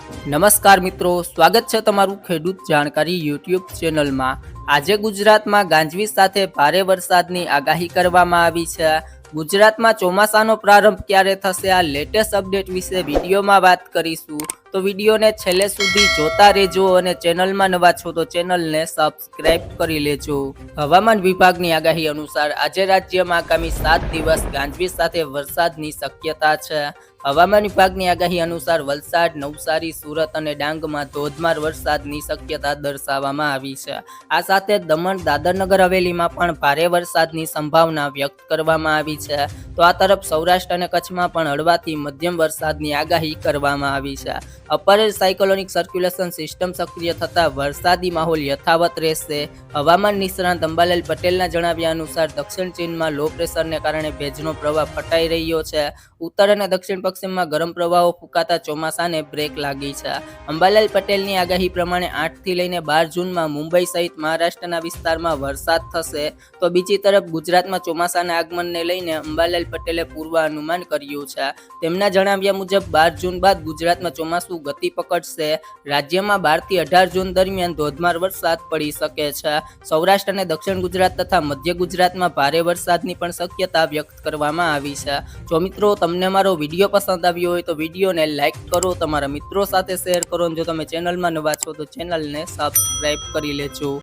નમસ્કાર મિત્રો, સ્વાગત છે તમારું ખેડૂત જાણકારી યુટ્યુબ ચેનલમાં। આજે ગુજરાતમાં ગાજવીજ સાથે ભારે વરસાદની આગાહી કરવામાં આવી છે। ગુજરાતમાં ચોમાસાનો પ્રારંભ ક્યારે થશે આ લેટેસ્ટ અપડેટ વિશે વિડીયોમાં વાત કરીશું, તો વિડીયોને છેલ્લે સુધી જોતા રહેજો અને ચેનલમાં નવા છો તો ચેનલને સબસ્ક્રાઇબ કરી લેજો। હવામાન વિભાગની આગાહી અનુસાર આજે રાજ્યમાં આગામી 7 દિવસ ગાજવીજ સાથે વરસાદની શક્યતા છે। હવામાન વિભાગની આગાહી અનુસાર વલસાડ, નવસારી, સુરત અને ડાંગમાં ધોધમાર વરસાદની શક્યતા દર્શાવવામાં આવી છે। આ સાથે દમણ, દાદરનગર હવેલીમાં પણ ભારે વરસાદની સંભાવના વ્યક્ત કરવામાં આવી છે। તો આ તરફ સૌરાષ્ટ્ર અને કચ્છમાં પણ હળવાથી મધ્યમ વરસાદની આગાહી કરવામાં આવી છે। અપર સાયક્લોનિક સર્ક્યુલેશન સિસ્ટમ સક્રિય થતાં વરસાદી માહોલ યથાવત રહેશે। હવામાન નિષ્ણાંત અંબાલાલ પટેલના જણાવ્યા અનુસાર દક્ષિણ ચીનમાં લો પ્રેશરને કારણે ભેજનો પ્રવાહ ફટાઈ રહ્યો છે। ઉત્તર અને દક્ષિણ પશ્ચિમમાં ગરમ પ્રવાહો ફૂંકાતા ચોમાસાને બ્રેક લાગી છે। અંબાલાલ પટેલની આગાહી પ્રમાણે 8 થી લઈને 12 જૂનમાં મુંબઈ સહિત મહારાષ્ટ્રના વિસ્તારમાં વરસાદ થશે। તો બીજી તરફ ગુજરાતમાં ચોમાસાના આગમનને લઈને અંબાલાલ પટેલે પૂર્વાનુમાન કર્યું છે। તેમના જણાવ્યા મુજબ 12 જૂન બાદ ગુજરાતમાં ચોમાસું ગતિ પકડશે। રાજ્યમાં 12 થી 18 જૂન દરમિયાન ધોધમાર વરસાદ પડી શકે છે। સૌરાષ્ટ્ર અને દક્ષિણ ગુજરાત તથા મધ્ય ગુજરાતમાં ભારે વરસાદની પણ શક્યતા વ્યક્ત કરવામાં આવી છે। જો મિત્રો તમને મારો વિડીયો પસંદ આવ્યો હોય તો વિડીયોને લાઇક કરો, તમારા મિત્રો સાથે શેર કરો અને જો તમે ચેનલમાં નવા છો તો ચેનલને સબસ્ક્રાઇબ કરી લેજો।